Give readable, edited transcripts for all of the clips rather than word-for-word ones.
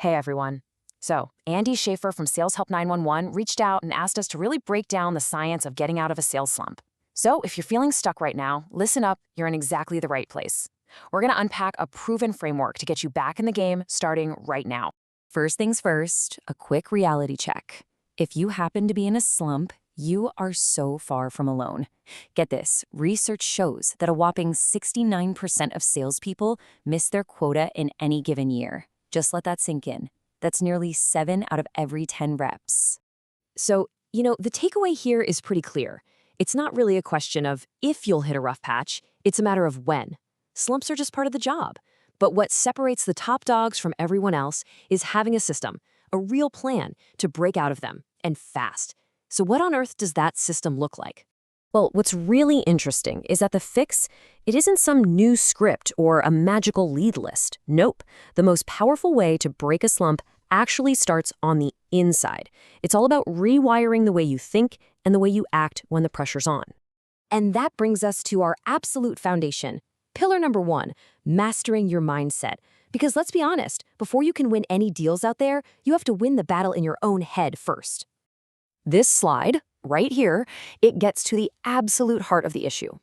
Hey everyone. So, Andy Schaefer from Sales Help 911 reached out and asked us to really break down the science of getting out of a sales slump. So, if you're feeling stuck right now, listen up, you're in exactly the right place. We're going to unpack a proven framework to get you back in the game starting right now. First things first, a quick reality check. If you happen to be in a slump, you are so far from alone. Get this, research shows that a whopping 69% of salespeople miss their quota in any given year. Just let that sink in. That's nearly 7 out of every 10 reps. So, the takeaway here is pretty clear. It's not really a question of if you'll hit a rough patch, it's a matter of when. Slumps are just part of the job. But what separates the top dogs from everyone else is having a system, a real plan to break out of them, and fast. So what on earth does that system look like? Well, what's really interesting is that the fix, it isn't some new script or a magical lead list. Nope. The most powerful way to break a slump actually starts on the inside. It's all about rewiring the way you think and the way you act when the pressure's on. And that brings us to our absolute foundation. Pillar number 1, mastering your mindset. Because let's be honest, before you can win any deals out there, you have to win the battle in your own head first. This slide, right here, it gets to the absolute heart of the issue.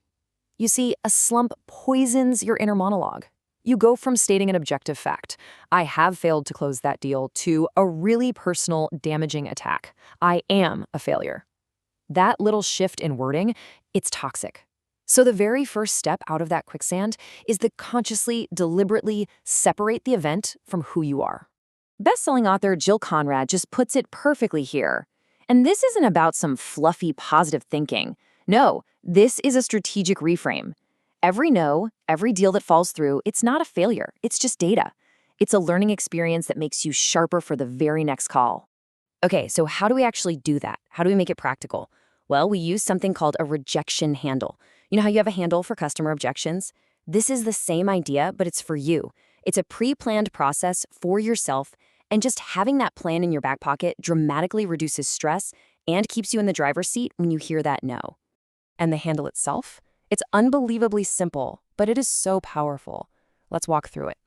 You see, a slump poisons your inner monologue. You go from stating an objective fact, I have failed to close that deal, to a really personal, damaging attack. I am a failure. That little shift in wording, it's toxic. So the very first step out of that quicksand is to consciously, deliberately separate the event from who you are. Best-selling author Jill Conrad just puts it perfectly here. And this isn't about some fluffy positive thinking. No, this is a strategic reframe. Every no, every deal that falls through, it's not a failure. It's just data. It's a learning experience that makes you sharper for the very next call. Okay, so how do we actually do that? How do we make it practical? Well, we use something called a rejection handle. You know how you have a handle for customer objections? This is the same idea, but it's for you. It's a pre-planned process for yourself, and just having that plan in your back pocket dramatically reduces stress and keeps you in the driver's seat when you hear that no. And the handle itself? It's unbelievably simple, but it is so powerful. Let's walk through it.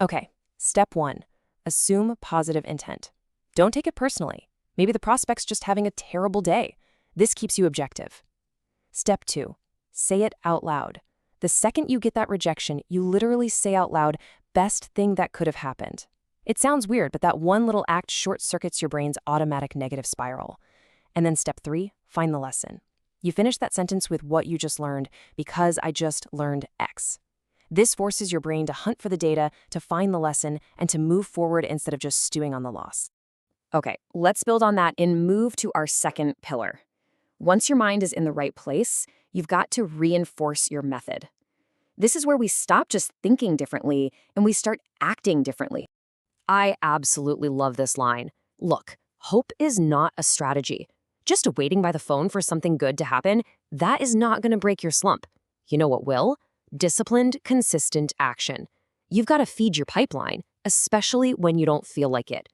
Okay, step 1, assume positive intent. Don't take it personally. Maybe the prospect's just having a terrible day. This keeps you objective. Step 2, say it out loud. The second you get that rejection, you literally say out loud, best thing that could have happened. It sounds weird, but that one little act short-circuits your brain's automatic negative spiral. And then step 3, find the lesson. You finish that sentence with what you just learned, because I just learned X. This forces your brain to hunt for the data, to find the lesson, and to move forward instead of just stewing on the loss. Okay, let's build on that and move to our second pillar. Once your mind is in the right place, you've got to reinforce your method. This is where we stop just thinking differently and we start acting differently. I absolutely love this line. Look, hope is not a strategy. Just waiting by the phone for something good to happen, that is not going to break your slump. You know what will? Disciplined, consistent action. You've got to feed your pipeline, especially when you don't feel like it.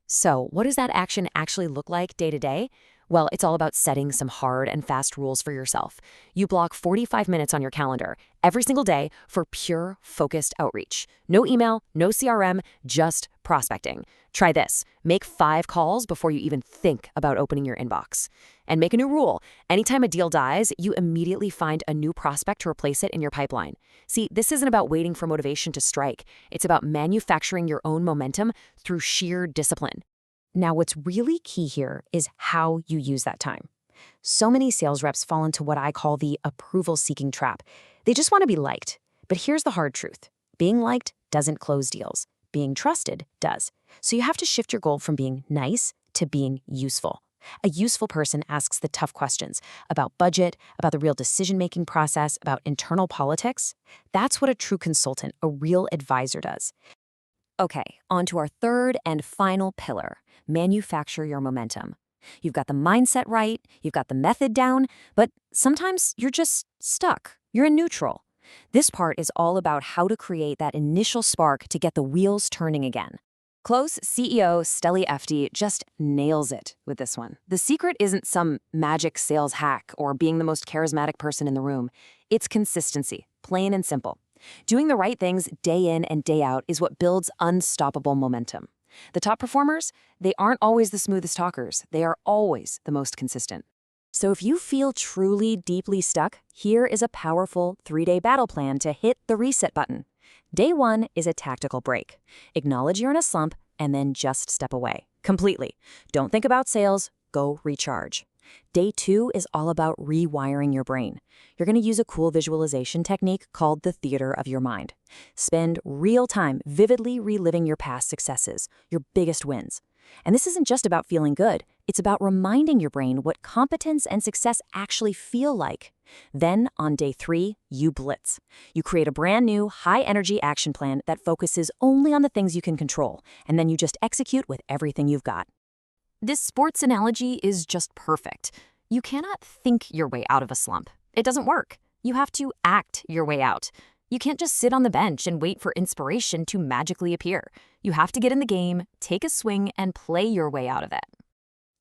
So, what does that action actually look like day to day? Well, it's all about setting some hard and fast rules for yourself. You block 45 minutes on your calendar every single day for pure, focused outreach. No email, no CRM, just prospecting. Try this. Make 5 calls before you even think about opening your inbox. And make a new rule. Anytime a deal dies, you immediately find a new prospect to replace it in your pipeline. See, this isn't about waiting for motivation to strike. It's about manufacturing your own momentum through sheer discipline. Now, what's really key here is how you use that time. So many sales reps fall into what I call the approval-seeking trap. They just want to be liked. But here's the hard truth. Being liked doesn't close deals. Being trusted does. So you have to shift your goal from being nice to being useful. A useful person asks the tough questions about budget, about the real decision-making process, about internal politics. That's what a true consultant, a real advisor does. Okay, on to our third and final pillar, manufacture your momentum. You've got the mindset right, you've got the method down, but sometimes you're just stuck. You're in neutral. This part is all about how to create that initial spark to get the wheels turning again. Close CEO Stelly FD just nails it with this one. The secret isn't some magic sales hack or being the most charismatic person in the room. It's consistency, plain and simple. Doing the right things day in and day out is what builds unstoppable momentum. The top performers, they aren't always the smoothest talkers. They are always the most consistent. So if you feel truly deeply stuck, here is a powerful 3-day battle plan to hit the reset button. Day 1 is a tactical break. Acknowledge you're in a slump and then just step away. Completely. Don't think about sales, go recharge. Day 2 is all about rewiring your brain. You're going to use a cool visualization technique called the theater of your mind. Spend real time vividly reliving your past successes, your biggest wins. And this isn't just about feeling good. It's about reminding your brain what competence and success actually feel like. Then, on day 3, you blitz. You create a brand new, high-energy action plan that focuses only on the things you can control, and then you just execute with everything you've got. This sports analogy is just perfect. You cannot think your way out of a slump. It doesn't work. You have to act your way out. You can't just sit on the bench and wait for inspiration to magically appear. You have to get in the game, take a swing, and play your way out of it.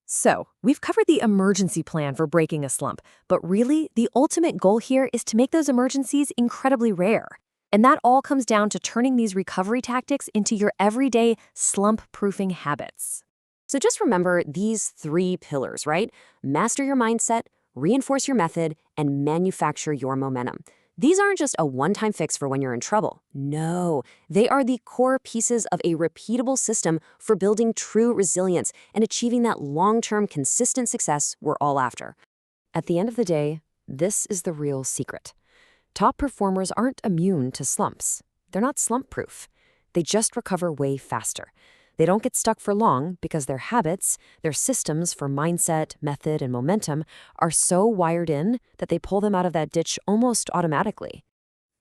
So, we've covered the emergency plan for breaking a slump, but really, the ultimate goal here is to make those emergencies incredibly rare. And that all comes down to turning these recovery tactics into your everyday slump-proofing habits. So just remember these 3 pillars, right? Master your mindset, reinforce your method, and manufacture your momentum. These aren't just a one-time fix for when you're in trouble. No, they are the core pieces of a repeatable system for building true resilience and achieving that long-term consistent success we're all after. At the end of the day, this is the real secret. Top performers aren't immune to slumps. They're not slump-proof. They just recover way faster. They don't get stuck for long because their habits, their systems for mindset, method, and momentum are so wired in that they pull them out of that ditch almost automatically.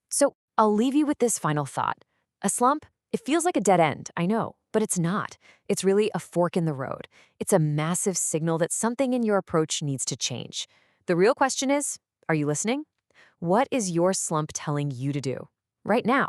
So I'll leave you with this final thought. A slump, it feels like a dead end, I know, but it's not. It's really a fork in the road. It's a massive signal that something in your approach needs to change. The real question is, are you listening? What is your slump telling you to do right now?